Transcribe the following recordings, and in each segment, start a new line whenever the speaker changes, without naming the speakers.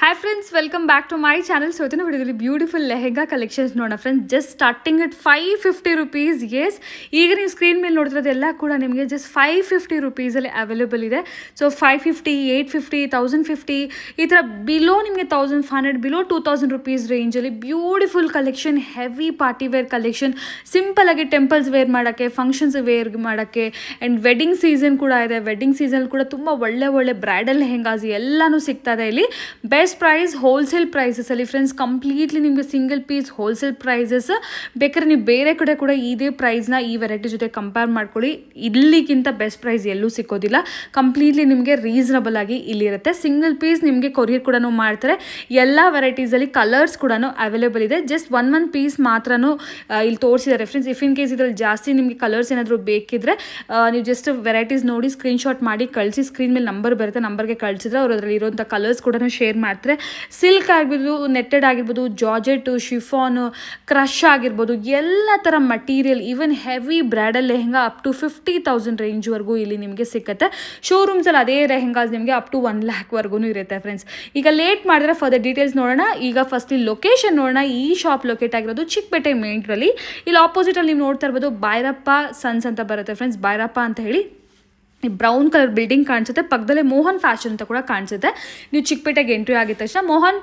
Hi friends, welcome back to my channel. So ಇವತ್ತಿನ ವಿಡಿಯೋದಲ್ಲಿ beautiful lehenga collections ನೋಡೋಣ friends. Just starting at 550 rupees. Yes, ಈಗ ನೀವು screen ಮೇಲೆ ನೋಡ್ತಿರೋದೆಲ್ಲ ಕೂಡ ನಿಮಗೆ ಜಸ್ಟ್ 550 ರುಪೀಸಲ್ಲಿ ಅವೈಲೇಬಲ್ ಇದೆ. ಸೊ 550, 850, 1050 ಈ ಥರ ಬಿಲೋ ನಿಮಗೆ 1500, ಬಿಲೋ 2000 ರುಪೀಸ್ ರೇಂಜಲ್ಲಿ beautiful collection, heavy party wear collection, simple ಆಗಿ ಟೆಂಪಲ್ಸ್ ವೇರ್ ಮಾಡೋಕ್ಕೆ, ಫಂಕ್ಷನ್ಸ್ ವೇರ್ ಮಾಡೋಕ್ಕೆ, ಆ್ಯಂಡ್ ವೆಡ್ಡಿಂಗ್ ಸೀಸನ್ ಕೂಡ ಇದೆ. ವೆಡ್ಡಿಂಗ್ ಸೀಸನ್ ಕೂಡ ತುಂಬ ಒಳ್ಳೆ ಬ್ರೈಡಲ್ ಲೆಹೆಂಗಾಸ್ ಎಲ್ಲನೂ ಸಿಗ್ತಾ ಇದೆ ಇಲ್ಲಿ. ಬೆಸ್ಟ್ ಪ್ರೈಸ್ ಹೋಲ್ಸೇಲ್ ಪ್ರೈಸಸಲ್ಲಿ ಫ್ರೆಂಡ್ಸ್, ಕಂಪ್ಲೀಟ್ಲಿ ನಿಮಗೆ ಸಿಂಗಲ್ ಪೀಸ್ ಹೋಲ್ಸೇಲ್ ಪ್ರೈಸಸ್. ಬೇಕಾದ್ರೆ ನೀವು ಬೇರೆ ಕಡೆ ಕೂಡ ಇದೇ ಪ್ರೈಸ್ನ ಈ ವೆರೈಟಿ ಜೊತೆ ಕಂಪೇರ್ ಮಾಡ್ಕೊಳ್ಳಿ. ಇಲ್ಲಿಗಿಂತ ಬೆಸ್ಟ್ ಪ್ರೈಸ್ ಎಲ್ಲೂ ಸಿಕ್ಕೋದಿಲ್ಲ. ಕಂಪ್ಲೀಟ್ಲಿ ನಿಮಗೆ ರೀಸನಬಲ್ ಆಗಿ ಇಲ್ಲಿರುತ್ತೆ. ಸಿಂಗಲ್ ಪೀಸ್ ನಿಮಗೆ ಕೊರಿಯರ್ ಕೂಡ ಮಾಡ್ತಾರೆ. ಎಲ್ಲ ವೆರೈಟೀಸಲ್ಲಿ ಕಲರ್ಸ್ ಕೂಡ ಅವೈಲೇಬಲ್ ಇದೆ. ಜಸ್ಟ್ ಒನ್ ಪೀಸ್ ಮಾತ್ರ ಇಲ್ಲಿ ತೋರಿಸಿದ್ದಾರೆ ಫ್ರೆಂಡ್ಸ್. ಇಫ್ ಇನ್ ಕೇಸ್ ಇದರಲ್ಲಿ ಜಾಸ್ತಿ ನಿಮಗೆ ಕಲರ್ಸ್ ಏನಾದರೂ ಬೇಕಿದ್ರೆ ನೀವು ಜಸ್ಟ್ ವೆರೈಟೀಸ್ ನೋಡಿ ಸ್ಕ್ರೀನ್ಶಾಟ್ ಮಾಡಿ ಕಳಿಸಿ. ಸ್ಕ್ರೀನ್ ಮೇಲೆ ನಂಬರ್ ಬರುತ್ತೆ, ನಂಬರ್ಗೆ ಕಳಿಸಿದ್ರೆ ಅವರು ಅದರಲ್ಲಿ ಇರುವಂಥ ಕಲರ್ಸ್ ಕೂಡ ಶೇರ್ ಮಾಡ್ತಾರೆ. ಸಿಲ್ಕ್ ಆಗಿರ್ಬೋದು, ನೆಟ್ಟೆಡ್ ಆಗಿರ್ಬೋದು, ಜಾರ್ಜೆಟ್, ಶಿಫಾನ್, ಕ್ರಶ್ ಆಗಿರ್ಬೋದು, ಎಲ್ಲ ಥರ material, even heavy bridal lehenga up to 50,000 ರೇಂಜ್ವರೆಗೂ ಇಲ್ಲಿ ನಿಮಗೆ ಸಿಗುತ್ತೆ. ಶೋರೂಮ್ಸಲ್ಲಿ ಅದೇ ಲೆಹೆಂಗಾಸ್ ನಿಮಗೆ ಅಪ್ ಟು 1 lakhವರೆಗೂ ಇರುತ್ತೆ ಫ್ರೆಂಡ್ಸ್. ಈಗ ಲೇಟ್ ಮಾಡಿದ್ರೆ ಫರ್ದರ್ ಡೀಟೇಲ್ಸ್ ನೋಡೋಣ. ಈಗ ಫಸ್ಟ್ ಇಲ್ಲಿ ಲೊಕೇಶನ್ ನೋಡೋಣ. ಈ ಶಾಪ್ ಲೊಕೇಟ್ ಆಗಿರೋದು ಚಿಕ್ಕಪೇಟೆ ಮೇನ್ರಲ್ಲಿ. ಇಲ್ಲಿ ಆಪೋಸಿಟಲ್ಲಿ ನೀವು ನೋಡ್ತಾ ಇರ್ಬೋದು ಭೈರಪ್ಪ ಸನ್ಸ್ ಅಂತ ಬರುತ್ತೆ ಫ್ರೆಂಡ್ಸ್. ಭೈರಪ್ಪ ಅಂತ ಹೇಳಿ ಬ್ರೌನ್ ಕಲರ್ ಬಿಲ್ಡಿಂಗ್ ಕಾಣಿಸುತ್ತೆ. ಪಕ್ಕದಲ್ಲೇ ಮೋಹನ್ ಫ್ಯಾಷನ್ ಅಂತ ಕೂಡ ಕಾಣಿಸುತ್ತೆ. ನೀವು ಚಿಕ್ಕಪೇಟೆಗೆ ಎಂಟ್ರಿ ಆಗಿದ ತಕ್ಷಣ Mohan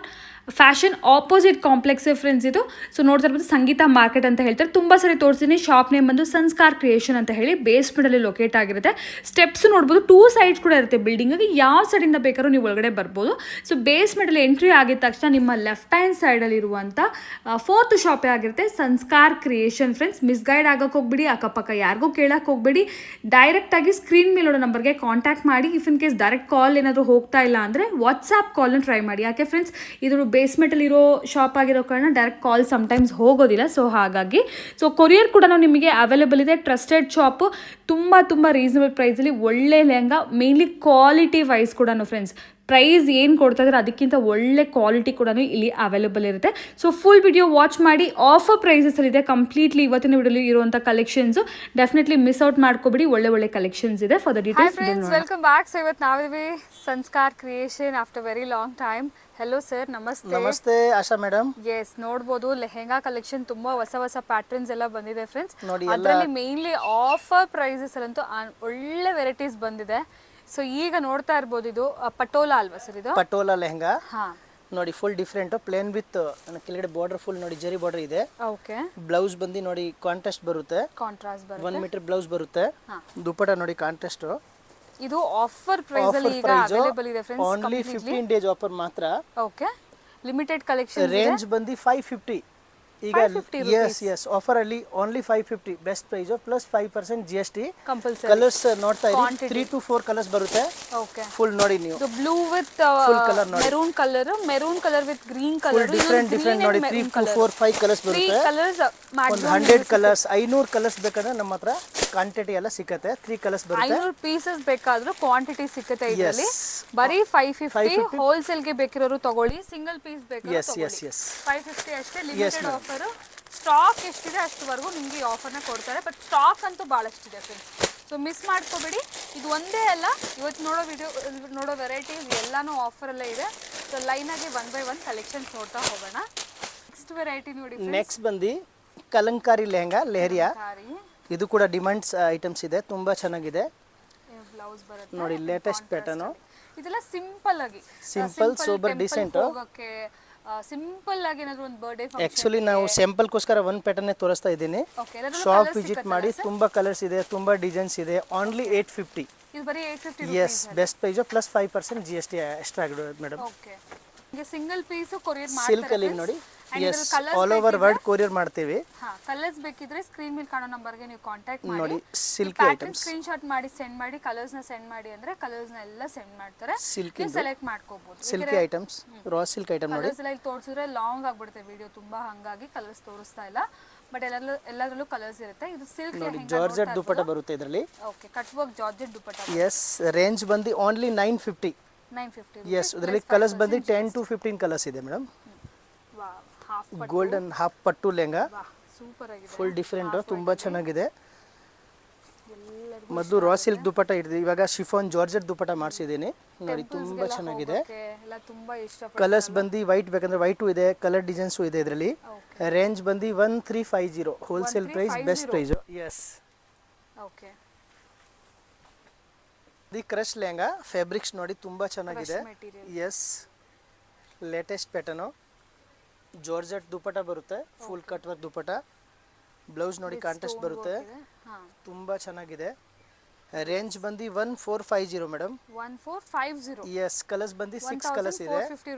fashion opposite complex friends ಇದು. ಸೊ ನೋಡ್ತಾ ಇರ್ಬೋದು ಸಂಗೀತ ಮಾರ್ಕೆಟ್ ಅಂತ ಹೇಳ್ತಾರೆ. ತುಂಬ ಸರಿ ತೋರಿಸ್ತೀನಿ. ಶಾಪ್ ನೇಮ್ ಬಂದು ಸಂಸ್ಕಾರ್ ಕ್ರಿಯೇಷನ್ ಅಂತ ಹೇಳಿ ಬೇಸ್ಮೆಂಟಲ್ಲಿ ಲೊಕೇಟ್ ಆಗಿರುತ್ತೆ. ಸ್ಟೆಪ್ಸ್ ನೋಡ್ಬೋದು, 2 sides ಕೂಡ ಇರುತ್ತೆ ಬಿಲ್ಡಿಂಗಿಗೆ. ಯಾವ ಸೈಡಿಂದ ಬೇಕಾದ್ರೂ ನೀವು ಒಳಗಡೆ ಬರ್ಬೋದು. ಸೊ ಬೇಸ್ಮೆಂಟಲ್ಲಿ ಎಂಟ್ರಿ ಆಗಿದ ತಕ್ಷಣ ನಿಮ್ಮ ಲೆಫ್ಟ್ ಹ್ಯಾಂಡ್ ಸೈಡಲ್ಲಿ ಇರುವಂಥ 4th ಶಾಪೇ ಆಗಿರುತ್ತೆ ಸಂಸ್ಕಾರ್ ಕ್ರಿಯೇಷನ್ ಫ್ರೆಂಡ್ಸ್. ಮಿಸ್ಗೈಡ್ ಆಗೋಕ್ಕೆ ಹೋಗ್ಬೇಡಿ, ಅಕ್ಕಪಕ್ಕ ಯಾರಿಗೂ ಕೇಳಕ್ಕೆ ಹೋಗ್ಬೇಡಿ. ಡೈರೆಕ್ಟಾಗಿ ಸ್ಕ್ರೀನ್ ಮೇಲಿರೋ ನಂಬರ್ಗೆ ಕಾಂಟ್ಯಾಕ್ಟ್ ಮಾಡಿ. ಇಫ್ ಇನ್ ಕೇಸ್ ಡೈರೆಕ್ಟ್ ಕಾಲ್ ಏನಾದರೂ ಹೋಗ್ತಾ ಇಲ್ಲ ಅಂದರೆ ವಾಟ್ಸಾಪ್ ಕಾಲ್ನ ಟ್ರೈ ಮಾಡಿ. ಯಾಕೆ ಫ್ರೆಂಡ್ಸ್, ಇದು ಬೇಸ್ಮೆಂಟಲ್ಲಿರೋ ಶಾಪ್ ಆಗಿರೋ ಕಾರಣ ಡೈರೆಕ್ಟ್ ಕಾಲ್ ಸಮ್ಟೈಮ್ಸ್ ಹೋಗೋದಿಲ್ಲ. ಸೊ ಹಾಗಾಗಿ ಕೊರಿಯರ್ ಕೂಡ ನಿಮಗೆ ಅವೈಲೇಬಲ್ ಇದೆ. ಟ್ರಸ್ಟೆಡ್ ಶಾಪು, ತುಂಬ ರೀಸನಬಲ್ ಪ್ರೈಸಲ್ಲಿ ಒಳ್ಳೆ ಲೆಹಂಗಾ, ಮೇನ್ಲಿ ಕ್ವಾಲಿಟಿ ವೈಸ್ ಕೂಡ ಫ್ರೆಂಡ್ಸ್. ಪ್ರೈಸ್ ಏನು ಕೊಡ್ತಾ ಇದ್ದಾರೆ ಅದಕ್ಕಿಂತ ಒಳ್ಳೆ ಕ್ವಾಲಿಟಿ ಕೂಡ ಇಲ್ಲಿ ಅವೈಲೇಬಲ್ ಇರುತ್ತೆ. ಸೊ ಫುಲ್ ವಿಡಿಯೋ ವಾಚ್ ಮಾಡಿ. ಆಫರ್ ಪ್ರೈಸಸಲ್ಲಿದೆ ಕಂಪ್ಲೀಟ್ಲಿ ಇವತ್ತಿನ ವಿಡಿಯೋಲಿ ಇರುವಂಥ ಕಲೆಕ್ಷನ್ಸು. ಡೆಫಿನೆಟ್ಲಿ ಮಿಸ್ ಔಟ್ ಮಾಡ್ಕೋಬೇಡಿ. ಒಳ್ಳೆ ಕಲೆಕ್ಷನ್ಸ್ ಇದೆ. For the details welcome back. So ಇವತ್ತು ನಾವಿದ್ದೀವಿ Sanskar creation after very long time. Hello sir, ನಮಸ್ತೆ.
ನಮಸ್ತೆ ಆಶಾ ಮೇಡಮ್.
ಎಸ್, ನೋಡ್ಬೋದು ಲೆಹೆಂಗಾ ಕಲೆಕ್ಷನ್ ತುಂಬಾ ಹೊಸ ಪ್ಯಾಟರ್ನ್ಸ್ ಎಲ್ಲ ಬಂದಿದೆ ಫ್ರೆಂಡ್ಸ್. ಅದರಲ್ಲಿ ಮೇನ್ಲಿ ಆಫರ್ ಪ್ರೈಸಸ್ ಅಲ್ಲಂತೂ ಒಳ್ಳೆ ವೆರೈಟೀಸ್ ಬಂದಿದೆ. ಸೊ ಈಗ ನೋಡ್ತಾ ಇರ್ಬೋದು, ಇದು ಪಟೋಲಾ ಅಲ್ವಾ ಸರ್? ಇದು
ಪಟೋಲಾ ಲೆಹಂಗಾ ನೋಡಿ, ಫುಲ್ ಡಿಫ್ರೆಂಟ್. ಪ್ಲೇನ್ ವಿತ್ ಕೆಳಗಡೆ ಬಾರ್ಡರ್ ಫುಲ್ ನೋಡಿ ಜರಿ ಬಾರ್ಡರ್ ಇದೆ.
ಓಕೆ.
ಬ್ಲೌಸ್ ಬಂದು ನೋಡಿ ಕಾಂಟ್ರಾಸ್ಟ್ ಬರುತ್ತೆ. 1 ಮೀಟರ್ ಬ್ಲೌಸ್ ಬರುತ್ತೆ. ದುಪಟ್ಟ ನೋಡಿ ಕಾಂಟ್ರಾಸ್ಟ್.
ಇದು ಆಫರ್ ಪ್ರೈಸ್ ಅಲ್ಲಿ ಈಗ ಅವೈಲೇಬಲ್ ಇದೆ ಫ್ರೆಂಡ್ಸ್.
ಓನ್ಲಿ 15 days ಆಫರ್ ಮಾತ್ರ.
ಓಕೆ. ಲಿಮಿಟೆಡ್ ಕಲೆಕ್ಷನ್
ರೇಂಜ್ ಬಂದು 550 ಈಗ. ಎಸ್ ಆಫರ್ ಅಲ್ಲಿ only 550 best price plus 5% GST. Colours ನೋಡ್ತಾ ಇರಿ, 3 to 4 ಕಲರ್ಸ್ ಬರುತ್ತೆ.
ಓಕೆ.
ಫುಲ್ ನೋಡಿ ನೀವು,
blue with maroon colour with green
full
colour,
different ನೋಡಿ. 3 to 4 5 ಕಲರ್ಸ್ ಬರುತ್ತೆ. ಒಂದು 100 ಕಲರ್ಸ್, 500 ಕಲರ್ಸ್ ಬೇಕಾದ್ರೆ ನಮ್ಮ ಹತ್ರ ಕ್ವಾಂಟಿಟಿ ಎಲ್ಲ ಸಿಕ್ಕತ್ತೆ. 3 ಕಲರ್ಸ್ ಬರುತ್ತೆ.
500 ಪೀಸಸ್ ಬೇಕಾದ್ರೂ ಕ್ವಾಂಟಿಟಿ ಸಿಕ್ಕತ್ತೆ ಇದರಲ್ಲಿ. ಬರೀ 550. ಹೋಲ್ಸೇಲ್ ಗೆ ಬೇಕಿರೋರು ತಗೊಳ್ಳಿ, ಸಿಂಗಲ್ ಪೀಸ್ ಬೇಕಾದ್ರೆ ತಗೊಳ್ಳಿ. 550 ಅಷ್ಟೇ ಲಿಮಿಟೆಡ್ ಆಫರ್. ಸ್ಟಾಕ್ ಎಷ್ಟಿದೆ ಅಷ್ಟುವರೆಗೂ ನಿಮಗೆ ಈ ಆಫರ್ನ ಕೊಡ್ತಾರೆ. ಬಟ್ ಸ್ಟಾಕ್ ಅಂತೂ ಭಾಳಷ್ಟಿದೆ ಫ್ರೆಂಡ್ಸ್. ಸೊ ಮಿಸ್ ಮಾಡ್ಕೋಬೇಡಿ. ಇದು ಒಂದೇ ಅಲ್ಲ, ಇವತ್ತು ನೋಡೋ ವೆರೈಟೀಸ್ ಎಲ್ಲಾನು ಆಫರಲ್ಲೇ ಇದೆ. ಸೊ ಲೈನಾಗಿ 1 by 1 ಕಲೆಕ್ಷನ್ಸ್ ನೋಡ್ತಾ ಹೋಗೋಣ. ನೆಕ್ಸ್ಟ್ ವೆರೈಟಿ ನೋಡಿ,
ನೆಕ್ಸ್ಟ್ ಬಂದು ಕಲಂಕಾರಿ ಲೆಹಂಗಾ ಲೆಹರಿಯಾ. ಇದು ಕೂಡ ಡಿಮಾಂಡ್ಸ್ ಐಟಮ್ಸ್ ಇದೆ, ತುಂಬಾ ಚೆನ್ನಾಗಿದೆ.
ಬ್ಲೌಸ್ ಬರುತ್ತೆ
ನೋಡಿ, ಲೇಟೆಸ್ಟ್ ಪ್ಯಾಟರ್ನ್.
ಇದೆಲ್ಲ ಸಿಂಪಲ್ ಆಗಿ,
ಸಿಂಪಲ್ ಸೋಬರ್ ಡಿಸೆಂಟ್.
ಸಿಂಪಲ್ ಆಗಿ ಏನಾದರೂ ಒಂದು ಬರ್ಡೇ ಫಂಕ್ಷನ್.
ಆಕ್ಚುಲಿ ನಾವು ಸ್ಯಾಂಪಲ್ಗೋಸ್ಕರ ಒಂದು ಪ್ಯಾಟರ್ನ್ ತೋರಿಸ್ತಾ ಇದ್ದೀನಿ. ಶಾಪ್ ವಿಸಿಟ್ ಮಾಡಿ. ತುಂಬಾ ಕಲರ್ಸ್ ಇದೆ, ತುಂಬಾ ಡಿಸೈನ್ಸ್ ಇದೆ. ಓನ್ಲಿ 850.
ಇದು ಬರೀ 850.
Yes, best price plus 5% GST extra ಆಗಿರೋದು ಮೇಡಮ್.
ಓಕೆ. ಈಗ ಸಿಂಗಲ್ ಪೀಸ್ ಕೊರಿಯರ್ ಮಾಡ್ತಾರೆ.
ಸಿಲ್ಕ್ ಅಲ್ಲಿ ನೋಡಿ. Yes, all over world courier ಮಾಡ್ತೀವಿ.
ಕಲರ್ಸ್ ಬೇಕಿದ್ರೆ ಸ್ಕ್ರೀನ್ ಮೇಲೆ ಕಾಣೋ ನಂಬರ್ಗೆ ನೀವು ಕಾಂಟ್ಯಾಕ್ಟ್ ಮಾಡಿ.
ನೋಡಿ, ಸಿಲ್ಕ್ ಐಟಮ್ಸ್
ಸ್ಕ್ರೀನ್ ಶಾಟ್ ಮಾಡಿ ಸೆಂಡ್ ಮಾಡಿ, ಕಲರ್ಸ್ ನ ಸೆಂಡ್ ಮಾಡಿ ಅಂದ್ರೆ ಕಲರ್ಸ್ ನ ಎಲ್ಲ ಸೆಂಡ್ ಮಾಡ್ತಾರೆ.
ಸಿಲ್ಕ್
ಸೆಲೆಕ್ಟ್ ಮಾಡ್ಕೋಬಹುದು.
Silk items, raw silk item ನೋಡಿ.
ಕಲರ್ಸ್ ಎಲ್ಲ ಇಲ್ಲಿ ತೋರಿಸಿದ್ರೆ ಲಾಂಗ್ ಆಗ್ಬಿಡುತ್ತೆ ವಿಡಿಯೋ ತುಂಬಾ, ಹಂಗಾಗಿ ಕಲರ್ಸ್ ತೋರಿಸ್ತಾ ಇಲ್ಲ. ಬಟ್ ಎಲ್ಲದರಲ್ಲೂ ಕಲರ್ಸ್ ಇರುತ್ತೆ. ಇದು ಸಿಲ್ಕ್
ನೋಡಿ, ಜಾರ್ಜೆಟ್ ದುಪಟ್ಟ ಬರುತ್ತೆ ಇದರಲ್ಲಿ.
Okay. Cut work georgette dupatta.
Yes, range ಬಂದು ಓನ್ಲಿ 950.
950.
ಎಸ್, ಇದರಲ್ಲಿ ಕಲರ್ಸ್ ಬಂದು 10 to 15 ಕಲರ್ಸ್ ಇದೆ ಮೇಡಮ್. ಗೋಲ್ಡನ್ ಹಾಫ್ ಪಟ್ಟು ಲೆಹಂಗಾ,
ಸೂಪರ್ ಆಗಿದೆ.
ಫುಲ್ ಡಿಫ್ರೆಂಟ್, ತುಂಬಾ ಚೆನ್ನಾಗಿದೆ.
ಎಲ್ಲ
ಮೊದಲು ರಾ ಸಿಲ್ಕ್ ದುಪ್ಪಟ್ಟ ಇಡ್ತೀವಿ, ಇವಾಗ ಶಿಫಾನ್ ಜಾರ್ಜೆಟ್ ದುಪ್ಪಟ್ಟ ಮಾಡಿಸಿದ್ದೀನಿ ನೋಡಿ, ತುಂಬ ಚೆನ್ನಾಗಿದೆ.
ಎಲ್ಲ ತುಂಬಾ ಇಷ್ಟ.
ಕಲರ್ಸ್ ಬಂದು ವೈಟ್ ಬೇಕಂದ್ರೆ ವೈಟು ಇದೆ, ಕಲರ್ ಡಿಸೈನ್ಸು ಇದೆ ಇದರಲ್ಲಿ. ರೇಂಜ್ ಬಂದು 1350 wholesale price, best price. Yes,
okay.
The crush lehenga fabrics ನೋಡಿ ತುಂಬ ಚೆನ್ನಾಗಿದೆ. ಎಸ್, ಲೇಟೆಸ್ಟ್ ಪ್ಯಾಟರ್ನು, ಜಾರ್ಜೆಟ್ ದುಪ್ಪಟ್ಟ ಬರುತ್ತೆ, full cut work dupatta. Blouse ನೋಡಿ ಕಾಂಟ್ರಾಸ್ಟ್ ಬರುತ್ತೆ, ತುಂಬ ಚೆನ್ನಾಗಿದೆ. ರೇಂಜ್ ಬಂದು 1450 ಮೇಡಮ್.
1450.
ಎಸ್, ಕಲರ್ಸ್ ಬಂದು 6 ಕಲರ್ಸ್ ಇದೆ.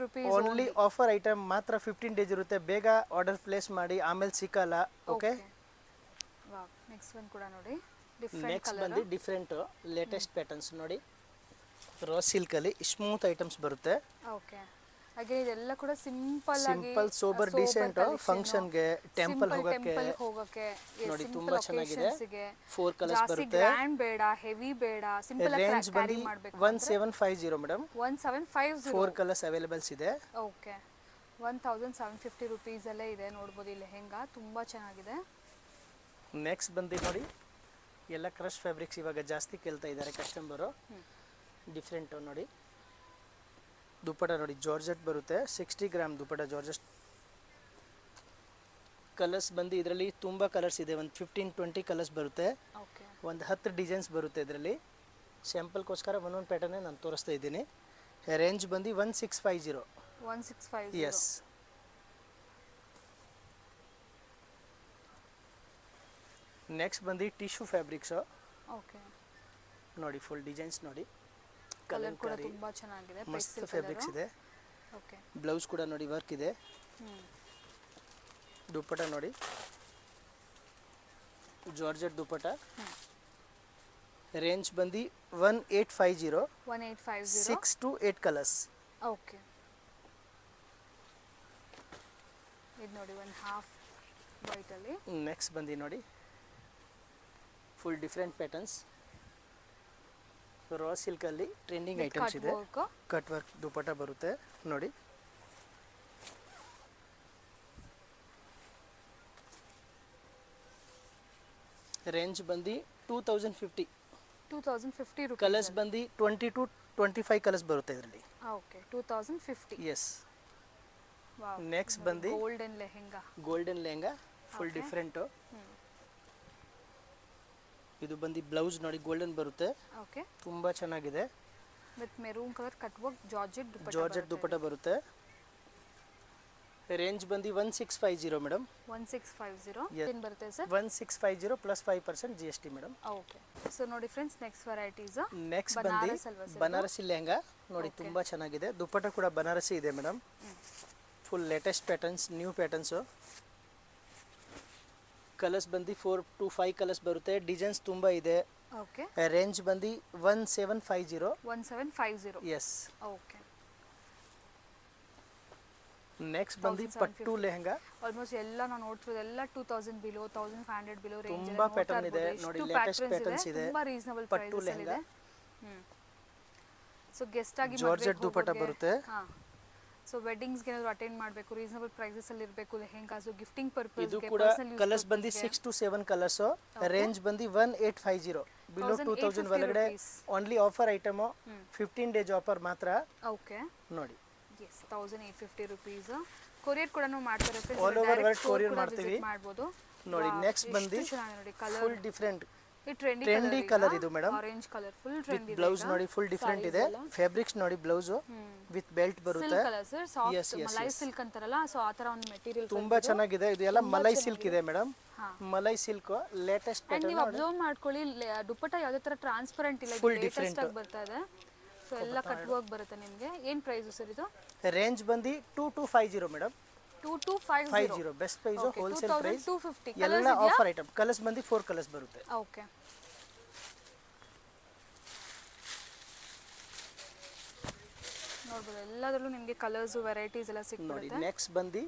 ಓನ್ಲಿ ಆಫರ್ ಐಟಮ್ ಮಾತ್ರ 15 ಡೇಸ್ ಇರುತ್ತೆ, ಬೇಗ ಆರ್ಡರ್ ಪ್ಲೇಸ್ ಮಾಡಿ ಆಮೇಲೆ ಸಿಕ್ಕಲ್ಲ. ಓಕೆ,
ನೆಕ್ಸ್ಟ್ ಒನ್ ಕೂಡ ನೋಡಿ,
ನೆಕ್ಸ್ಟ್ ಬಂದು ಡಿಫ್ರೆಂಟ್ ಲೇಟೆಸ್ಟ್ ಪ್ಯಾಟರ್ನ್ಸ್ ನೋಡಿ, ರಾ ಸಿಲ್ಕಲ್ಲಿ ಸ್ಮೂತ್ ಐಟಮ್ಸ್ ಬರುತ್ತೆ.
ಓಕೆ, ಹಾಗೆ ಇದೆಲ್ಲ ಕೂಡ ಸಿಂಪಲ್ ಆಗಿ,
ಸಿಂಪಲ್ ಸೋಬರ್ ಡಿಸೆಂಟ್ ಫಂಕ್ಷನ್ಗೆ, ಟೆಂಪಲ್ ಹೋಗಕ್ಕೆ ನೋಡಿ ತುಂಬ ಚೆನ್ನಾಗಿದೆ. 4 ಕಲರ್ಸ್ ಬರುತ್ತೆ.
ಗ್ರ್ಯಾಂಡ್ ಬೇಡ, ಹೆವಿ ಬೇಡ, ಸಿಂಪಲ್ ಆಗಿ ಕ್ಯಾರಿ ಮಾಡಬೇಕು.
1750 ಮೇಡಮ್.
1750.
4 ಕಲರ್ಸ್ ಅವೈಲೇಬಲ್ಸ್ ಇದೆ.
ಓಕೆ, 1750 ರುಪೀಸ್ ಅಲ್ಲೇ ಇದೆ ನೋಡ್ಬೋದು ಈ ಲೆಹೆಂಗಾ, ತುಂಬಾ ಚೆನ್ನಾಗಿದೆ.
ನೆಕ್ಸ್ಟ್ ಬಂದು ನೋಡಿ, ಎಲ್ಲ ಕ್ರಶ್ ಫ್ಯಾಬ್ರಿಕ್ಸ್ ಇವಾಗ ಜಾಸ್ತಿ ಕೇಳ್ತಾ ಇದ್ದಾರೆ ಕಸ್ಟಮರು. ಡಿಫ್ರೆಂಟ್ ನೋಡಿ, ದುಪ್ಪಟ ನೋಡಿ ಜಾರ್ಜೆಟ್ ಬರುತ್ತೆ, 60 ಗ್ರಾಮ್ ದುಪ್ಪಟ ಜಾರ್ಜೆಟ್. ಕಲರ್ಸ್ ಬಂದು ಇದರಲ್ಲಿ ತುಂಬ ಕಲರ್ಸ್ ಇದೆ, ಒಂದು 15-20 ಕಲರ್ಸ್ ಬರುತ್ತೆ, ಒಂದು 10 ಡಿಸೈನ್ಸ್ ಬರುತ್ತೆ ಇದರಲ್ಲಿ. ಸ್ಯಾಂಪಲ್ಗೋಸ್ಕರ ಒಂದೊಂದು ಪ್ಯಾಟರ್ನೇ ನಾನು ತೋರಿಸ್ತಾ ಇದ್ದೀನಿ. ರೇಂಜ್ ಬಂದು 1650.
1650.
ಎಸ್, ನೆಕ್ಸ್ಟ್ ಬಂದು ಟಿಶ್ಯೂ ಫ್ಯಾಬ್ರಿಕ್ಸು.
ಓಕೆ,
ನೋಡಿ ಫುಲ್ ಡಿಸೈನ್ಸ್ ನೋಡಿ,
ಕಲರ್ ಕೂಡ ತುಂಬಾ ಚೆನ್ನಾಗಿದೆ,
ಮಸ್ತ್ ಫ್ಯಾಬ್ರಿಕ್ಸ್ ಇದೆ.
ಓಕೆ,
ಬ್ಲೌಸ್ ಕೂಡ ನೋಡಿ ವರ್ಕ್ ಇದೆ. ದುಪ್ಪಟ ನೋಡಿ ಜಾರ್ಜೆಟ್ ದುಪ್ಪಟ. ರೇಂಜ್ ಬಂದು 1850. 6 to 8 ಕಲರ್ಸ್.
ಓಕೆ, ಇದು ನೋಡಿ ಒಂದು ಹಾಫ್ ವೈಟ್ ಅಲ್ಲಿ.
ನೆಕ್ಸ್ಟ್ ಬಂದು ನೋಡಿ ಫುಲ್ ಡಿಫ್ರೆಂಟ್ ಪ್ಯಾಟರ್ನ್ಸ್, ರಾ ಸಿಲ್ಕಲ್ಲಿ ಟ್ರೆಂಡಿಂಗ್ ಐಟಮ್ಸ್ ಇದೆ. ಕಟ್ ವರ್ಕ್ ದುಪ್ಪಟ ಬರುತ್ತೆ ನೋಡಿ. ರೇಂಜ್ ಬಂದು 2050.
2050 ರುಪೀಸ್.
ಕಲರ್ಸ್ ಬಂದು 20 to 25 ಕಲರ್ಸ್ ಬರುತ್ತೆ ಇದರಲ್ಲಿ.
ಓಕೆ, 2050.
ಎಸ್.
ವಾವ್,
ನೆಕ್ಸ್ಟ್ ಬಂದು
golden lehenga.
Golden lehenga full different. ಇದು ಬಂದು ಬ್ಲೌಸ್ ನೋಡಿ ಗೋಲ್ಡನ್ ಬರುತ್ತೆ.
ಓಕೆ,
ತುಂಬ ಚೆನ್ನಾಗಿದೆ.
With maroon colour cut work
georgette dupatta ಬರುತ್ತೆ. ರೇಂಜ್ ಬಂದು 1650 ಮೇಡಮ್.
1650 ಏನು ಬರುತ್ತೆ sir?
1650 plus 5% GST madam.
Okay, so ನೋಡಿ ಫ್ರೆಂಡ್ಸ್, ನೆಕ್ಸ್ಟ್ ವೆರೈಟೀಸ್.
ನೆಕ್ಸ್ಟ್ ಬಂದು ಬನಾರಸಿ ಲೆಹಂಗಾ ನೋಡಿ, ತುಂಬ ಚೆನ್ನಾಗಿದೆ. ದುಪ್ಪಟ ಕೂಡ ಬನಾರಸಿ ಇದೆ madam. Full latest patterns, new patterns. Colours ಬಂದು 4 to 5 ಕಲರ್ಸ್ ಬರುತ್ತೆ, ಡಿಸೈನ್ಸ್ ತುಂಬ ಇದೆ.
ಓಕೆ,
ರೇಂಜ್ ಬಂದು 1750.
1750.
ಎಸ್.
ಓಕೆ,
ನೆಕ್ಸ್ಟ್ ಬಂದು ಪಟ್ಟು ಲೆಹಂಗಾ.
ಆಲ್ಮೋಸ್ಟ್ ಎಲ್ಲ ನಾವು ನೋಡ್ತಿರೋದು ಎಲ್ಲ 2000 ಬಿಲೋ, 1500 ಬಿಲೋ ರೇಂಜ್ ಅಲ್ಲಿ
ತುಂಬಾ ಪ್ಯಾಟರ್ನ್ ಇದೆ ನೋಡಿ, ಲೇಟೆಸ್ಟ್ ಪ್ಯಾಟರ್ನ್ಸ್ ಇದೆ.
ತುಂಬಾ ರೀಸನಬಲ್
ಪಟ್ಟು
ಪ್ರೈಸ್
ಲೆಹಂಗಾ.
ಸೊ ಗೆಸ್ಟ್ ಆಗಿ
ಜಾರ್ಜೆಟ್ ದುಪ್ಪಟ ಬರುತ್ತೆ.
ಸೊ ವೆಡ್ಡಿಂಗ್ಸ್ ಗೆ ಏನಾದರೂ ಅಟೆಂಡ್ ಮಾಡಬೇಕು, ರೀಸನಬಲ್ ಪ್ರೈಸಸ್ ಅಲ್ಲಿ ಇರಬೇಕು ಲೆಹೆಂಗಾಸ್, ಗಿಫ್ಟಿಂಗ್ ಪರ್ಪಸ್
ಇದು
ಗೆ,
ಕೂಡ
ಪರ್ಸನಲ್ ಯೂಸ್
ಕಲರ್ಸ್ ಬಂದು 6 to 7 ಕಲರ್ಸ್. ರೇಂಜ್ ಬಂದು 1850. ಬಿಲೋ 2000 ಒಳಗಡೆ only offer item, 15 days offer ಮಾತ್ರ.
ಓಕೆ,
ನೋಡಿ.
Yes, 1850 rupees. ಕೊರಿಯರ್ ಕೂಡ ನಾವು ಮಾಡ್ತಾರೆ friends,
all over world courier ಮಾಡ್ತೀವಿ
ಮಾಡಬಹುದು
ನೋಡಿ. ನೆಕ್ಸ್ಟ್ ಬಂದು
ನೋಡಿ ಕಲರ್
ಫುಲ್ ಡಿಫರೆಂಟ್
ಈ
ಟ್ರೆಂಡಿ ಕಲರ್ ಇದು madam.
Orange colour full trendy ಇದೆ.
ಬ್ಲೌಸ್ ನೋಡಿ ಫುಲ್ ಡಿಫರೆಂಟ್ ಇದೆ. ಫ್ಯಾಬ್ರಿಕ್ಸ್ ನೋಡಿ, ಬ್ಲೌಸ್ ವಿತ್ ಬೆಲ್ಟ್ ಬರುತ್ತೆ.
ಸಿಲ್ಕ್ ಕಲರ್ ಸರ್, ಸಾಫ್ಟ್ ಮಲೈ ಸಿಲ್ಕ್ ಅಂತಾರಲ್ಲ, ಸೊ ಆ ತರ ಒಂದು ಮೆಟೀರಿಯಲ್
ತುಂಬಾ ಚೆನ್ನಾಗಿದೆ. ಇದು ಎಲ್ಲ ಮಲೈ ಸಿಲ್ಕ್ ಇದೆ madam. Malai silk latest pattern.
ನೀವು ಅಬ್ಸರ್ವ್ ಮಾಡ್ಕೊಳ್ಳಿ, ದುಪ್ಪಟ್ಟ ಯಾವುದೇ ತರ ಟ್ರಾನ್ಸ್ಪರೆಂಟ್ ಇಲ್ಲ,
Full
ಲೇಟೆಸ್ಟ್ ಆಗಿ ಬರ್ತಾ ಇದೆ. ಸೊ ಎಲ್ಲ ಕಟ್ ವರ್ಕ್ ಬರುತ್ತೆ ನಿಮಗೆ. ಏನು ಪ್ರೈಸ್ ಸರ್ ಇದು?
ರೇಂಜ್ ಬಂದು 2250 madam.
2250.
Best price, wholesale price.
2250.
ಎಲ್ಲ ಆಫರ್ ಐಟಮ್. ಕಲರ್ಸ್ ಬಂದು 4 ಕಲರ್ಸ್ ಬರುತ್ತೆ.
ಓಕೆ, ನೋಡ್ಬೋದು ಎಲ್ಲದರಲ್ಲೂ ನಿಮಗೆ ಕಲರ್ಸ್ ವೆರೈಟೀಸ್ ಎಲ್ಲ
ನೋಡಿ.
ಸಿಗ್ಬಿಡುತ್ತೆ.
ನೆಕ್ಸ್ಟ್ ಬಂದು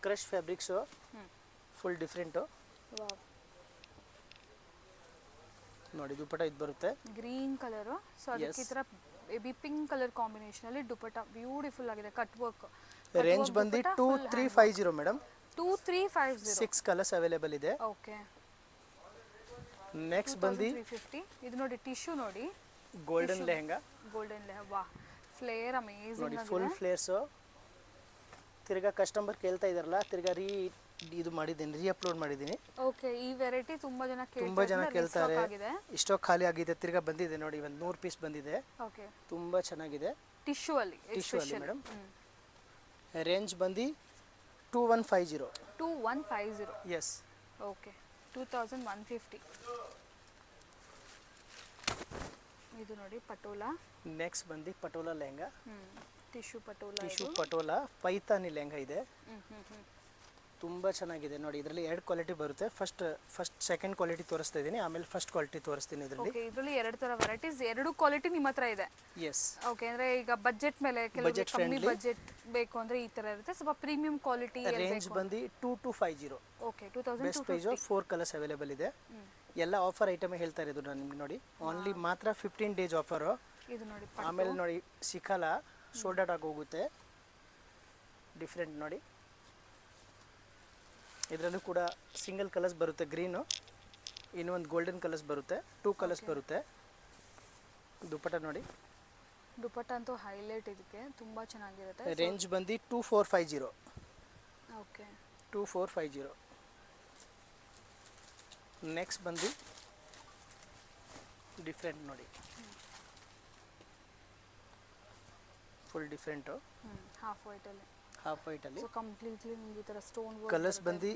ಕ್ರಶ್ ಫ್ಯಾಬ್ರಿಕ್ಸ್ ಫುಲ್ ಡಿಫರೆಂಟ್ ನೋಡಿ. ದುಪ್ಪಟ ಇದು ಬರುತ್ತೆ
ಗ್ರೀನ್ ಕಲರ್. ಸೊ ಅದಕ್ಕೆ ಈ ತರ ಬೇಬಿ ಪಿಂಕ್ ಕಲರ್ ಕಾಂಬಿನೇಷನ್ ಅಲ್ಲಿ ದುಪ್ಪಟ ಬ್ಯೂಟಿಫುಲ್ ಆಗಿದೆ, ಕಟ್ ವರ್ಕ್.
ರೇಂಜ್ ಬಂದು 2350 ಮೇಡಮ್.
2350.
6 ಕಲರ್ಸ್ ಅವೈಲೇಬಲ್ ಇದೆ.
ಓಕೆ,
ನೆಕ್ಸ್ಟ್ ಬಂದು
350. ಇದು ನೋಡಿ ಟಿಶ್ಯೂ ನೋಡಿ,
ಗೋಲ್ಡನ್ ಲೆಹಂಗಾ
ಗೋಲ್ಡನ್ ವಾ, ಫ್ಲೇರ್
ನೋಡಿ,
ಅಮೇಜಿಂಗ್
ಫುಲ್
ಆಗಿದೆ.
ಫ್ಲೇರ್ಸು. ತಿರ್ಗಾ ಕಸ್ಟಮರ್ ಕೇಳ್ತಾ ಇದಾರಲ್ಲ, ತಿರ್ಗಾ ಇದು ಮಾಡಿದ್ದೀನಿ, ಅಪ್ಲೋಡ್ ಮಾಡಿದ್ದೀನಿ.
ಓಕೆ, ಈ ವೆರೈಟಿ ತುಂಬಾ ಜನ
ಕೇಳ್ತಾರೆ.
ಆಗಿದೆ.
ಇಷ್ಟೋ ಖಾಲಿ ಆಗಿದೆ, ತಿರ್ಗಾ ಬಂದಿದೆ ನೋಡಿ, ಒಂದು 100 ಪೀಸ್ ಬಂದಿದೆ.
ಓಕೆ,
ತುಂಬಾ ಚೆನ್ನಾಗಿದೆ.
ಟಿಶ್ಯೂ ಅಲ್ಲಿ
ಮೇಡಮ್. ರೇಂಜ್ ಬಂದು 2150.
2150.
ಎಸ್.
ಓಕೆ, 2150. ಇದು ನೋಡಿ ಪಟೋಲಾ.
ನೆಕ್ಸ್ಟ್ ಬಂದು ಪಟೋಲಾ ಲೆಹಂಗಾ.
ಟಿಶ್ಯೂ ಪಟೋಲಾ.
ಟಿಶ್ಯೂ ಪಟೋಲಾ ಪೈತಾನಿ ಲೆಹಂಗಾ ಇದೆ. ತುಂಬ ಚೆನ್ನಾಗಿದೆ ನೋಡಿ. ಇದರಲ್ಲಿ 2 ಕ್ವಾಲಿಟಿ ಬರುತ್ತೆ. ಫಸ್ಟ್ ಸೆಕೆಂಡ್ ಕ್ವಾಲಿಟಿ ತೋರಿಸ್ತಾ ಇದ್ದೀನಿ, ಆಮೇಲೆ ಫಸ್ಟ್ ಕ್ವಾಲಿಟಿ ತೋರಿಸ್ತೀನಿ. ಇದರಲ್ಲಿ
ಎರಡು ತರ ವೆರೈಟೀಸ್, 2 ಕ್ವಾಲಿಟಿ ನಿಮ್ಮ ಹತ್ರ ಇದೆ.
ಎಸ್.
ಓಕೆ, ಅಂದ್ರೆ ಈಗ ಬಜೆಟ್ ಮೇಲೆ ಕೆಲವೊಂದು ಕಮ್ಮಿ ಬಜೆಟ್ ಬೇಕು ಅಂದ್ರೆ ಈ ತರ ಇರುತ್ತೆ, ಸ್ವಲ್ಪ ಪ್ರೀಮಿಯಂ ಕ್ವಾಲಿಟಿ.
ರೇಂಜ್ ಬಂದು 2250.
Okay, 2250.
Best price. 4 colours available ಇದೆ. ಎಲ್ಲ ಆಫರ್ ಐಟಮ್ ಹೇಳ್ತಾ ಇರೋದು ನಾನು ನಿಮ್ಗೆ ನೋಡಿ. ಓನ್ಲಿ ಮಾತ್ರ 15 ಡೇಸ್ ಆಫರು.
ಇದು ನೋಡಿ,
ಆಮೇಲೆ ನೋಡಿ ಸಿಕ್ಕಲ್ಲ, ಸೋಲ್ಡ್ ಔಟ್ ಆಗಿ ಹೋಗುತ್ತೆ. ಡಿಫ್ರೆಂಟ್ ನೋಡಿ. ಇದರಲ್ಲೂ ಕೂಡ ಸಿಂಗಲ್ ಕಲರ್ಸ್ ಬರುತ್ತೆ, ಗ್ರೀನು, ಇನ್ನೊಂದು ಗೋಲ್ಡನ್ ಕಲರ್ಸ್ ಬರುತ್ತೆ, 2 ಕಲರ್ಸ್ ಬರುತ್ತೆ. ದುಪ್ಪಟ್ಟ ನೋಡಿ,
ದುಪ್ಪಟ್ಟ ಅಂತೂ ಹೈಲೈಟ್, ಇದಕ್ಕೆ ತುಂಬಾ ಚೆನ್ನಾಗಿರುತ್ತೆ.
ರೇಂಜ್ ಬಂದು 2450.
ಓಕೆ,
2450. ನೆಕ್ಸ್ಟ್ ಬಂದು ಡಿಫ್ರೆಂಟ್ ನೋಡಿ, ಫುಲ್ ಡಿಫ್ರೆಂಟು.
ಹಾಫ್ ವೈಟ್ ಅಲ್ಲಿ,
ಸೊ
ಕಂಪ್ಲೀಟ್ಲಿ ನಿಮಗೆ ಈ ತರ ಸ್ಟೋನ್ ವರ್ಕ್.
ಕಲರ್ಸ್ ಬಂದು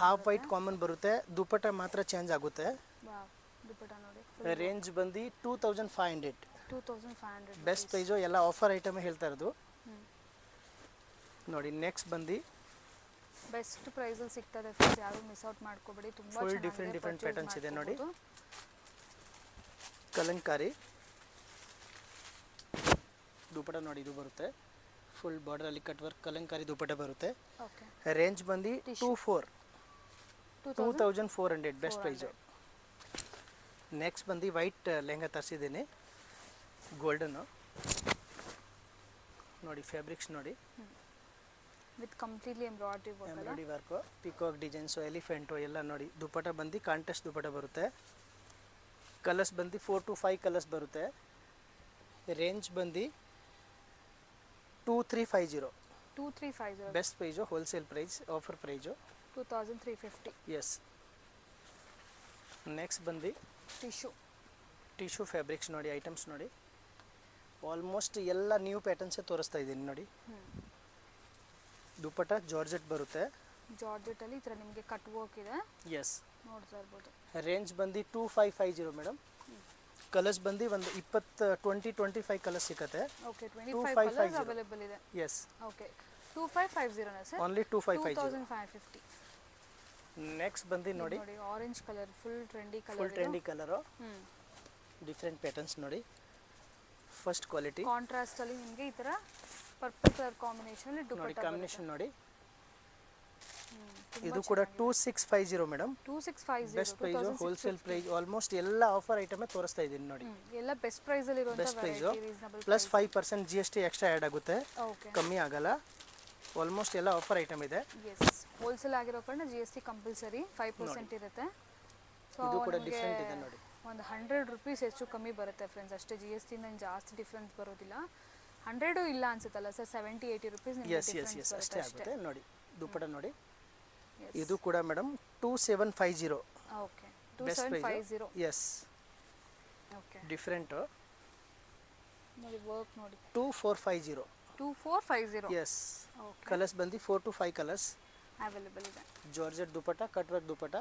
ಹಾಫ್ ವೈಟ್ ಕಾಮನ್ ಬರುತ್ತೆ, ದುಪ್ಪಟ್ಟ ಮಾತ್ರ ಚೇಂಜ್ ಆಗುತ್ತೆ.
ದುಪ್ಪಟ್ಟ ನೋಡಿ.
ರೇಂಜ್ ಬಂದು 2500.
2500.
Best price. ಎಲ್ಲ ಆಫರ್ ಐಟಮ್ ಹೇಳ್ತಾ ಇರೋದು ನೋಡಿ. ನೆಕ್ಸ್ಟ್ ಬಂದು
ಬೆಸ್ಟ್ ಪ್ರೈಸ್ ಅಲ್ಲಿ ಸಿಗ್ತದೆ ಫ್ರೆಂಡ್ಸ್, ಯಾರು ಮಿಸ್ ಔಟ್ ಮಾಡ್ಕೋಬೇಡಿ. ತುಂಬಾ
ಫುಲ್ ಡಿಫ್ರೆಂಟ್ ಪ್ಯಾಟರ್ನ್ಸ್ ಇದೆ ನೋಡಿ. ಕಲಂಕಾರಿ ದುಪ್ಪಟ್ಟ ನೋಡಿ, ಇದು ಬರುತ್ತೆ ಫುಲ್ ಬಾರ್ಡರ್ ಅಲ್ಲಿ ಕಟ್ ವರ್ಕ್ ಕಲಂಕಾರಿ ದುಪ್ಪಟ್ಟ ಬರುತ್ತೆ.
ಓಕೆ,
ರೇಂಜ್ ಬಂದು 2400. Best price. ನೆಕ್ಸ್ಟ್ ಬಂದು ವೈಟ್ ಲೆಹಂಗಾ ತರಿಸಿದ್ದೀನಿ, ಗೋಲ್ಡನ್ನು ನೋಡಿ. ಫ್ಯಾಬ್ರಿಕ್ಸ್ ನೋಡಿ,
with completely embroidery
work, peacock designs, elephant ಎಲ್ಲ ನೋಡಿ. ದುಪ್ಪಟ್ಟ ಬಂದು ಕಾಂಟ್ರಾಸ್ಟ್ ದುಪ್ಪಟ್ಟ ಬರುತ್ತೆ. ಕಲರ್ಸ್ ಬಂದು 4 to 5 ಕಲರ್ಸ್ ಬರುತ್ತೆ. ರೇಂಜ್ ಬಂದು 2350.
2350.
Best price, wholesale price, offer price
2350.
Yes. Next ಬಂದು ಟಿಶ್ಯೂ ಫ್ಯಾಬ್ರಿಕ್ಸ್ ನೋಡಿ, ಐಟಮ್ಸ್ ನೋಡಿ. ಆಲ್ಮೋಸ್ಟ್ ಎಲ್ಲ ನ್ಯೂ ಪ್ಯಾಟರ್ನ್ಸೇ ತೋರಿಸ್ತಾ ಇದ್ದೀನಿ ನೋಡಿ. ದುಪ್ಪಟ್ಟ ಜಾರ್ಜೆಟ್ ಬರುತ್ತೆ.
ಜಾರ್ಜೆಟ್ ಅಲ್ಲಿ ಈ ತರ ನಿಮಗೆ ಕಟ್ ವರ್ಕ್ ಇದೆ.
ಎಸ್,
ನೋಡ್ತಾ ಇರ್ಬೋದು.
ರೇಂಜ್ ಬಂದು 2550 ಮೇಡಮ್. ಕಲರ್ಸ್ ಬಂದು ಒಂದು 20-25 ಕಲರ್ಸ್ ಸಿಗುತ್ತೆ.
ಓಕೆ, 25 ಕಲರ್ಸ್ ಅವೈಲೇಬಲ್ ಇದೆ.
ಎಸ್.
ಓಕೆ, 2550 ನಾ ಸರ್?
ಓನ್ಲಿ 2550.
2550.
ನೆಕ್ಸ್ಟ್ ಬಂದು ನೋಡಿ,
orange colour, full trendy colour.
Full trendy colour, different patterns ನೋಡಿ. ಫಸ್ಟ್ ಕ್ವಾಲಿಟಿ
ಕಾಂಟ್ರಾಸ್ಟ್ ಅಲ್ಲಿ ನಿಮಗೆ ಈ ತರ ಪರ್ಪಲ್ ಕಲರ್ ಕಾಂಬಿನೇಷನ್ ಅಲ್ಲಿ
ನೋಡಿ,
ದುಪ್ಪಟ್ಟ
ಕಾಂಬಿನೇಷನ್ ನೋಡಿ. ಇದು ಕೂಡ 2650 madam.
2650.
Best price, wholesale price. Almost ಎಲ್ಲ ಆಫರ್ ಐಟಮ್ ತೋರಿಸ್ತಾ ಇದ್ದೀನಿ ನೋಡಿ.
ಎಲ್ಲ ಬೆಸ್ಟ್ ಪ್ರೈಸ್ ಅಲ್ಲಿ ಇರುವಂತ
best price.
Reasonable
plus 5% GST extra add ಆಗುತ್ತೆ,
ಓಕೆ,
ಕಮ್ಮಿ ಆಗಲ್ಲ. ಆಲ್ಮೋಸ್ಟ್ ಎಲ್ಲ ಆಫರ್ ಐಟಮ್ ಇದೆ.
ಎಸ್, ಹೋಲ್ಸೇಲ್ ಆಗಿರೋ ಕಾರಣ GST ಕಂಪಲ್ಸರಿ 5% ಇರುತ್ತೆ. ಸೊ
ಇದು ಕೂಡ ಡಿಫ್ರೆಂಟ್ ಇದೆ ನೋಡಿ.
ಒಂದು 100 ರೂಪೀಸ್ ಹೆಚ್ಚು ಕಮ್ಮಿ ಬರುತ್ತೆ ಫ್ರೆಂಡ್ಸ್ ಅಷ್ಟೇ. GST ಇಂದ ಜಾಸ್ತಿ ಡಿಫ್ರೆನ್ಸ್ ಬರೋದಿಲ್ಲ. 100 ಇಲ್ಲ ಅನ್ಸುತ್ತಲ್ಲ ಸರ್, 70-80 ರೂಪೀಸ್ ನಿಮಗೆ ಡಿಫರೆನ್ಸ್ ಬರುತ್ತೆ
ಅಷ್ಟೇ ಆಗುತ್ತೆ ನೋಡಿ. ದುಪ್ಪಟ್ಟ ನೋಡಿ,
Yes.
ಇದು ಕೂಡ madam 2750.
Okay, 2750.
Yes.
Okay,
different
ನೋಡಿ ವರ್ಕ್ ನೋಡಿ.
2450.
2450.
ಎಸ್.
ಓಕೆ,
ಕಲರ್ಸ್ ಬಂದು 4 to 5 ಕಲರ್ಸ್
ಅವೈಲೇಬಲ್ ಇದೆ.
ಜಾರ್ಜೆಟ್ ದುಪ್ಪಟ್ಟ, ಕಟ್ ವರ್ಕ್ ದುಪ್ಪಟ್ಟ,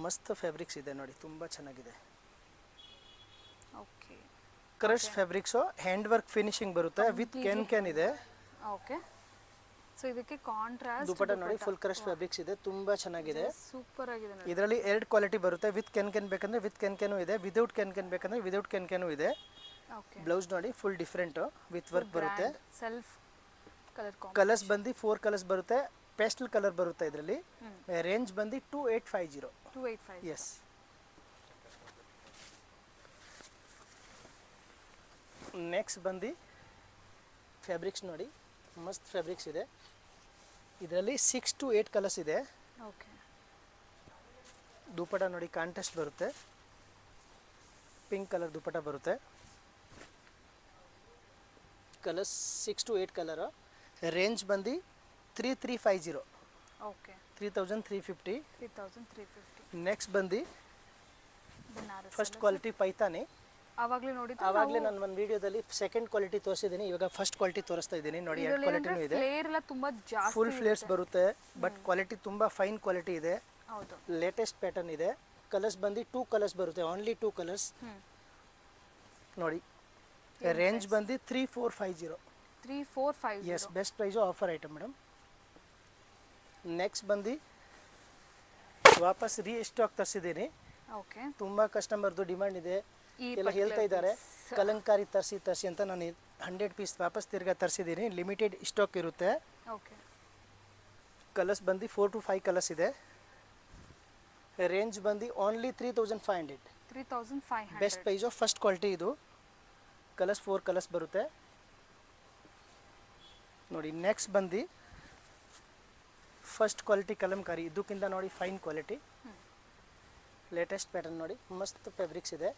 ಮಸ್ತ್ ಫ್ಯಾಬ್ರಿಕ್ಸ್ ಇದೆ ನೋಡಿ, ತುಂಬ ಚೆನ್ನಾಗಿದೆ.
Okay,
crush fabrics, hand work finishing ಬರುತ್ತೆ, ವಿತ್ ಕ್ಯಾನ್ ಇದೆ.
ಓಕೆ, ಸೊ ಇದಕ್ಕೆ ಕಾಂಟ್ರಾಸ್ಟ್
ದುಪ್ಪಟ್ಟ ನೋಡಿ, ಫುಲ್ ಕ್ರಶ್ ಫ್ಯಾಬ್ರಿಕ್ಸ್ ಇದೆ, ತುಂಬ ಚೆನ್ನಾಗಿದೆ.
ಸೂಪರ್ ಆಗಿದೆ ನೋಡಿ.
ಇದರಲ್ಲಿ 2 ಕ್ವಾಲಿಟಿ ಬರುತ್ತೆ. ವಿತ್ ಕ್ಯಾನ್ ಬೇಕಂದ್ರೆ ವಿತ್ ಕ್ಯಾನ್ ಇದೆ, ವಿದೌಟ್ ಕ್ಯಾನ್ ಬೇಕಂದ್ರೆ ವಿದೌಟ್ ಕ್ಯಾನ್ ಇದೆ.
ಓಕೆ,
ಬ್ಲೌಸ್ ನೋಡಿ, ಫುಲ್ ಡಿಫ್ರೆಂಟ್ ವಿತ್ ವರ್ಕ್ ಬರುತ್ತೆ.
ಸೆಲ್ಫ್ ಕಲರ್
ಕಲರ್ಸ್ ಬಂದು 4 ಕಲರ್ಸ್ ಬರುತ್ತೆ, ಪೇಸ್ಟಲ್ ಕಲರ್ ಬರುತ್ತೆ. ಇದರಲ್ಲಿ ರೇಂಜ್ ಬಂದು 2850.
2850.
ಎಸ್. ನೆಕ್ಸ್ಟ್ ಬಂದು ಫ್ಯಾಬ್ರಿಕ್ಸ್ ನೋಡಿ, ಮಸ್ತ್ ಫ್ಯಾಬ್ರಿಕ್ಸ್ ಇದೆ. ಇದರಲ್ಲಿ 6 to 8 ಕಲರ್ಸ್ ಇದೆ.
ಓಕೆ,
ದುಪ್ಪಟ್ಟ ನೋಡಿ, ಕಾಂಟ್ರಾಸ್ಟ್ ಬರುತ್ತೆ. ಪಿಂಕ್ ಕಲರ್ ದುಪಟ್ಟ ಬರುತ್ತೆ. Colours 6 to 8 colour. ರೇಂಜ್ ಬಂದು 3350,
ಓಕೆ
3350.
3350.
ನೆಕ್ಸ್ಟ್ ಬಂದು
ಬನಾರಸ್
ಫಸ್ಟ್ ಕ್ವಾಲಿಟಿ ಪೈತಾನಿ.
ಆವಾಗಲೇ ನೋಡಿದ್ದು
ಆವಾಗಲೇ ನಾನು ಒಂದು ವಿಡಿಯೋದಲ್ಲಿ ಸೆಕೆಂಡ್ ಕ್ವಾಲಿಟಿ ತೋರಿಸಿದ್ದೀನಿ, ಇವಾಗ ಫಸ್ಟ್ ಕ್ವಾಲಿಟಿ ತೋರಿಸ್ತಾ ಇದ್ದೀನಿ ನೋಡಿ. ಎರಡು ಕ್ವಾಲಿಟಿನೂ ಇದೆ.
ಫ್ಲೇರ್ ಎಲ್ಲ ತುಂಬಾ ಜಾಸ್ತಿ,
ಫುಲ್ ಫ್ಲೇರ್ಸ್ ಬರುತ್ತೆ, ಬಟ್ ಕ್ವಾಲಿಟಿ ತುಂಬ ಫೈನ್ ಕ್ವಾಲಿಟಿ ಇದೆ.
ಹೌದು.
ಲೇಟೆಸ್ಟ್ ಪ್ಯಾಟರ್ನ್ ಇದೆ. ಕಲರ್ಸ್ ಬಂದು 2 ಕಲರ್ಸ್ ಬರುತ್ತೆ, ಓನ್ಲಿ 2 ಕಲರ್ಸ್ ನೋಡಿ. ರೇಂಜ್ ಬಂದು 3450.
3450.
Yes, best price, offer item madam. Next ಬಂದು ವಾಪಸ್ ರೀಸ್ಟಾಕ್ ತರಿಸಿದ್ದೀನಿ.
ಓಕೆ.
ತುಂಬ ಕಸ್ಟಮರ್ದು ಡಿಮ್ಯಾಂಡ್ ಇದೆ,
ಈ
ಎಲ್ಲ ಹೇಳ್ತಾ ಇದ್ದಾರೆ ಕಲಂಕಾರಿ ತರಿಸಿ ಅಂತ. ನಾನು 100 ಪೀಸ್ ವಾಪಸ್ ತಿರ್ಗಾ ತರಿಸಿದ್ದೀನಿ. ಲಿಮಿಟೆಡ್ ಸ್ಟಾಕ್ ಇರುತ್ತೆ.
ಓಕೆ.
ಕಲರ್ಸ್ ಬಂದು 4 to 5 ಕಲರ್ಸ್ ಇದೆ. ರೇಂಜ್ ಬಂದು only 3500.
3500.
Best price, first quality ಇದು. ಕಲರ್ಸ್ 4 ಕಲರ್ಸ್ ಬರುತ್ತೆ ನೋಡಿ. ನೆಕ್ಸ್ಟ್ ಬಂದು ಫಸ್ಟ್ ಕ್ವಾಲಿಟಿ ಕಲಂಕಾರಿ, ಇದಕ್ಕಿಂತ ನೋಡಿ ಫೈನ್ ಕ್ವಾಲಿಟಿ, ಲೇಟೆಸ್ಟ್ ಪ್ಯಾಟರ್ನ್ ನೋಡಿ, ಮಸ್ತ್ ಫ್ಯಾಬ್ರಿಕ್ಸ್ ಇದೆ.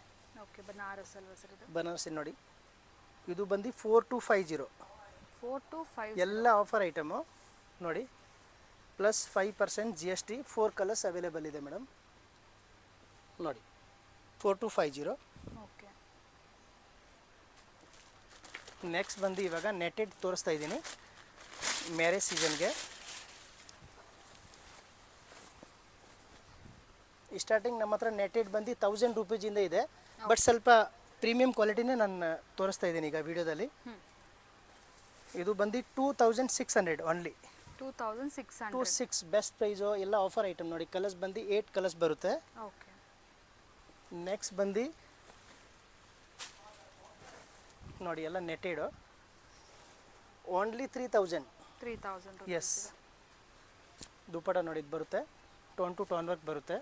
ಓಕೆ. ಬನಾರಸ್ ಅಲ್ವಾ ಸರ್ ಇದು?
ಬನಾರಸಿ ನೋಡಿ. ಇದು ಬಂದು 4250.
4250.
ಎಲ್ಲ ಆಫರ್ ಐಟಮು ನೋಡಿ. Plus 5% GST. 4 ಕಲರ್ಸ್ ಅವೈಲೇಬಲ್ ಇದೆ ಮೇಡಮ್ ನೋಡಿ. 4250.
ಓಕೆ.
ನೆಕ್ಸ್ಟ್ ಬಂದು ಇವಾಗ ನೆಟೆಡ್ ತೋರಿಸ್ತಾ ಇದ್ದೀನಿ ಮ್ಯಾರೇಜ್ ಸೀಸನ್ಗೆ. ಸ್ಟಾರ್ಟಿಂಗ್ ನಮ್ಮ ಹತ್ರ ನೆಟೆಡ್ ಬಂದು 1000 ರೂಪೀಸಿಂದ ಇದೆ, ಬಟ್ ಸ್ವಲ್ಪ ಪ್ರೀಮಿಯಂ ಕ್ವಾಲಿಟಿನೇ ನಾನು ತೋರಿಸ್ತಾ ಇದ್ದೀನಿ ಈಗ ವಿಡಿಯೋದಲ್ಲಿ. ಇದು ಬಂದು 2600 ಓನ್ಲಿ.
2600.
26 ಬೆಸ್ಟ್ ಪ್ರೈಸು, ಎಲ್ಲ ಆಫರ್ ಐಟಮ್ ನೋಡಿ. ಕಲರ್ಸ್ ಬಂದು 8 ಕಲರ್ಸ್ ಬರುತ್ತೆ.
ಓಕೆ.
ನೆಕ್ಸ್ಟ್ ಬಂದು ನೋಡಿ ಎಲ್ಲ ನೆಟೆಡು, ಓನ್ಲಿ 3000.
3000.
ಎಸ್. ದುಪಟ್ಟ ನೋಡಿ ಇದು ಬರುತ್ತೆ, ಟೋನ್ ಟು ಟೋನ್ ವರ್ಕ್ ಬರುತ್ತೆ.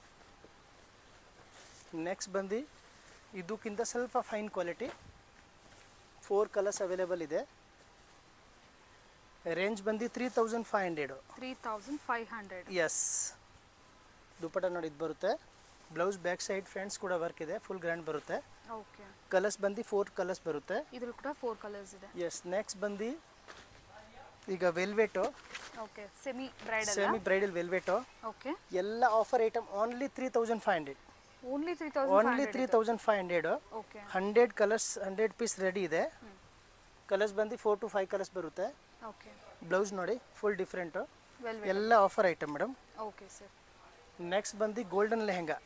ನೆಕ್ಸ್ಟ್ ಬಂದು ಇದಕ್ಕಿಂತ ಸ್ವಲ್ಪ ಫೈನ್ ಕ್ವಾಲಿಟಿ, 4 ಕಲರ್ಸ್ ಅವೈಲೇಬಲ್ ಇದೆ. ರೇಂಜ್ ಬಂದು 3500.
3500.
ಎಸ್. ದುಪಟ್ಟ ನೋಡಿ ಇದು ಬರುತ್ತೆ. ಬ್ಲೌಸ್ ಬ್ಯಾಕ್ ಸೈಡ್ ಫ್ರಂಟ್ಸ್ ಕೂಡ ವರ್ಕ್ ಇದೆ, ಫುಲ್ ಗ್ರ್ಯಾಂಡ್ ಬರುತ್ತೆ.
ಓಕೆ.
ಕಲರ್ಸ್ ಬಂದು 4 ಕಲರ್ಸ್ ಬರುತ್ತೆ.
ಇದ್ರಲ್ಲಿ ಕೂಡ 4 ಕಲರ್ಸ್ ಇದೆ.
ಎಸ್. ನೆಕ್ಸ್ಟ್ ಬಂದು ಈಗ velvet.
Okay. Semi
bridal velvet.
Okay.
ಎಲ್ಲ offer item only 3500.
Only
only 3500.
Okay.
100 colours, 100 piece ready ಇದೆ. ಕಲರ್ಸ್ ಬಂದು 4 to 5 ಕಲರ್ಸ್ ಬರುತ್ತೆ.
ಓಕೆ.
ಬ್ಲೌಸ್ ನೋಡಿ ಫುಲ್ ಡಿಫ್ರೆಂಟು,
ವೆಲ್ವೆಟ್.
ಎಲ್ಲ offer item madam.
Okay sir.
Next ಬಂದು golden lehenga.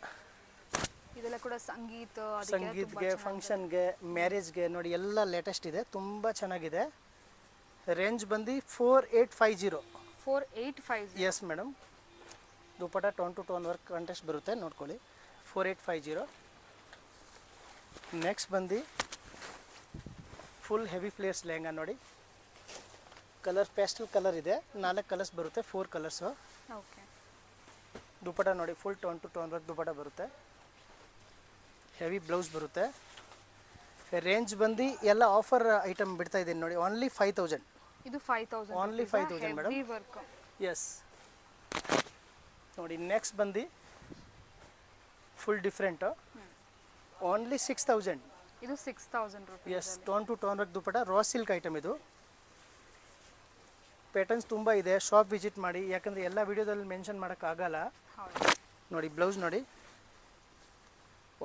ಇದೆಲ್ಲ ಕೂಡ ಸಂಗೀತಕ್ಕೆ,
ಸಂಗೀತ್ಗೆ, ಫಂಕ್ಷನ್ಗೆ, ಮ್ಯಾರೇಜ್ಗೆ ನೋಡಿ ಎಲ್ಲ ಲೇಟೆಸ್ಟ್ ಇದೆ, ತುಂಬ ಚೆನ್ನಾಗಿದೆ. ರೇಂಜ್ ಬಂದು 4850.
4850.
Yes madam. Dupatta tone to tone work contrast ಬರುತ್ತೆ, ನೋಡ್ಕೊಳ್ಳಿ. 4850. ನೆಕ್ಸ್ಟ್ ಬಂದು ಫುಲ್ ಹೆವಿ ಫ್ಲೇರ್ಸ್ ಲೆಹಂಗಾ ನೋಡಿ. ಕಲರ್ ಪೇಸ್ಟಲ್ ಕಲರ್ ಇದೆ, 4 ಕಲರ್ಸ್ ಬರುತ್ತೆ, 4 ಕಲರ್ಸು.
ಓಕೆ.
ದುಪಟ್ಟ ನೋಡಿ full tone to tone work dupatta ಬರುತ್ತೆ, ಹೆವಿ ಬ್ಲೌಸ್ ಬರುತ್ತೆ. ರೇಂಜ್ ಬಂದು ಎಲ್ಲ ಆಫರ್ ಐಟಮ್ ಬಿಡ್ತಾ ಇದ್ದೀನಿ ನೋಡಿ, ಓನ್ಲಿ 5000.
ಇದು 5000.
Only 5000 madam.
Heavy work.
Yes ನೋಡಿ. ನೆಕ್ಸ್ಟ್ ಬಂದು ಫುಲ್ ಡಿಫ್ರೆಂಟು, ಓನ್ಲಿ 6000.
ಇದು 6000 ರೂಪಾಯಿ.
Yes. Tone to tone work dupatta, raw silk item ಇದು. ಪ್ಯಾಟರ್ನ್ಸ್ ತುಂಬ ಇದೆ, ಶಾಪ್ ವಿಸಿಟ್ ಮಾಡಿ, ಯಾಕಂದರೆ ಎಲ್ಲ ವೀಡಿಯೋದಲ್ಲಿ ಮೆನ್ಷನ್ ಮಾಡೋಕ್ಕಾಗಲ್ಲ.
ಹೌದು.
ನೋಡಿ ಬ್ಲೌಸ್ ನೋಡಿ,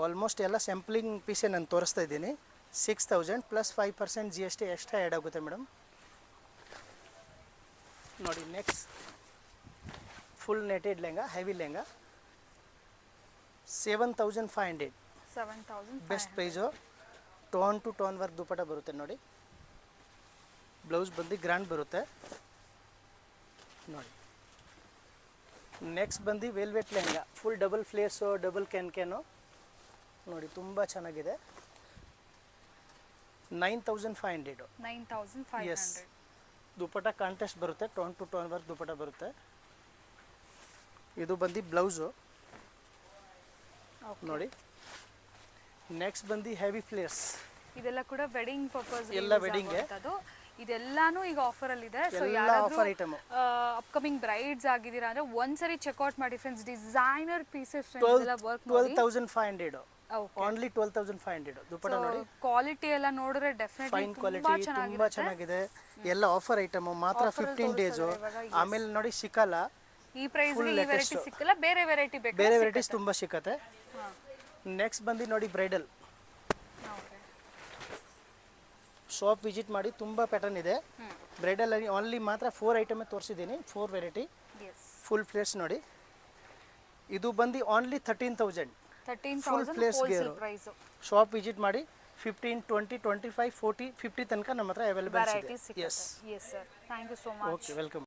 ಆಲ್ಮೋಸ್ಟ್ ಎಲ್ಲ ಸ್ಯಾಂಪ್ಲಿಂಗ್ ಪೀಸೇ ನಾನು ತೋರಿಸ್ತಾ ಇದ್ದೀನಿ. 6000 ಪ್ಲಸ್ 5% GST ಎಕ್ಸ್ಟ್ರಾ ಆ್ಯಡ್ ಆಗುತ್ತೆ ಮೇಡಮ್ ನೋಡಿ. Next full netted lehenga, heavy lehenga, 7500.
7500.
Best price. Tone to tone work dupatta ಬರುತ್ತೆ ನೋಡಿ. ಬ್ಲೌಸ್ ಬಂದು ಗ್ರ್ಯಾಂಡ್ ಬರುತ್ತೆ ನೋಡಿ. ನೆಕ್ಸ್ಟ್ ಬಂದು velvet lehenga, full double flares, double can ನೋಡಿ, ತುಂಬ ಚೆನ್ನಾಗಿದೆ. 9500.
9500.
ಎಸ್. ದುಪಟ್ಟ ಕಾಂಟ್ರಾಸ್ಟ್ ಬರುತ್ತೆ, tone to tone work dupatta ಬರುತ್ತೆ. ಇದು ಬಂದು ಬ್ಲೌಸು ನೋಡಿ. ನೆಕ್ಸ್ಟ್ ಬಂದು ಹೆವಿ ಫ್ಲೇರ್ಸ್.
ಇದೆಲ್ಲ ಕೂಡ ವೆಡ್ಡಿಂಗ್ ಪರ್ಪಸ್,
ಎಲ್ಲ ವೆಡ್ಡಿಂಗ್ಗೆ.
ಇದೆಲ್ಲಾನು ಈಗ ಆಫರ್ ಅಲ್ಲಿ ಇದೆ. ಸೊ
ಎಲ್ಲ
ಯಾರಾದ್ರೂ
ಆಫರ್ ಐಟಮ್,
ಅಪ್ಕಮಿಂಗ್ ಬ್ರೈಡ್ಸ್ ಆಗಿದ್ದೀರಾ ಅಂದ್ರೆ ಒಂದ್ಸರಿ ಚೆಕ್ಔಟ್ ಮಾಡಿ ಫ್ರೆಂಡ್ಸ್. ಡಿಸೈನರ್ ಪೀಸಸ್ ಫ್ರೆಂಡ್ಸ್, ಎಲ್ಲ ವರ್ಕ್ ನೋಡಿ.
12500.
ಓಕೆ
ಓನ್ಲಿ 12,500 ದುಪ್ಪಟ್ಟ ನೋಡಿ
ಕ್ವಾಲಿಟಿ ಎಲ್ಲ ನೋಡಿದ್ರೆ ಡೆಫಿನೆಟ್ಲಿ
ಫೈನ್ ಕ್ವಾಲಿಟಿ ತುಂಬಾ ಚೆನ್ನಾಗಿದೆ ಎಲ್ಲ ಆಫರ್ ಐಟಮ್ ಮಾತ್ರ 15 ಡೇಸು ಆಮೇಲೆ ನೋಡಿ ಸಿಕ್ಕಲ್ಲ
ಈ ಪ್ರೈಸ್ಗೆ ಈ ವೆರೈಟಿ ಸಿಕ್ಕಲ್ಲ, ಬೇರೆ ವೆರೈಟಿ ಬೇಕು.
ಬೇರೆ ವೆರೈಟೀಸ್ ತುಂಬಾ ಸಿಕ್ಕತ್ತೆ. ನೆಕ್ಸ್ಟ್ ಬಂದು ನೋಡಿ ಬ್ರೈಡಲ್ ಶಾಪ್ ವಿಸಿಟ್ ಮಾಡಿ ತುಂಬಾ ಪ್ಯಾಟರ್ನ್ ಇದೆ. ಬ್ರೈಡಲ್ ಅಲ್ಲಿ ಓನ್ಲಿ ಮಾತ್ರ 4 ಐಟಮ್ ತೋರಿಸಿದ್ದೀನಿ, 4 ವೆರೈಟಿ ಫುಲ್ ಪ್ಲೇಟ್ಸ್ ನೋಡಿ. ಇದು ಬಂದು ಓನ್ಲಿ 13,000 ಫುಲ್ ಪ್ಲೇಸ್ ಗೇರು. ಶಾಪ್ ವಿಸಿಟ್ ಮಾಡಿ 15, 20, 25, 40, 50 ತನಕ ನಮ್ಮ ಹತ್ರ ಅವೈಲೇಬಲ್ ಇದೆ.
Yes sir, thank you so much.
Okay welcome.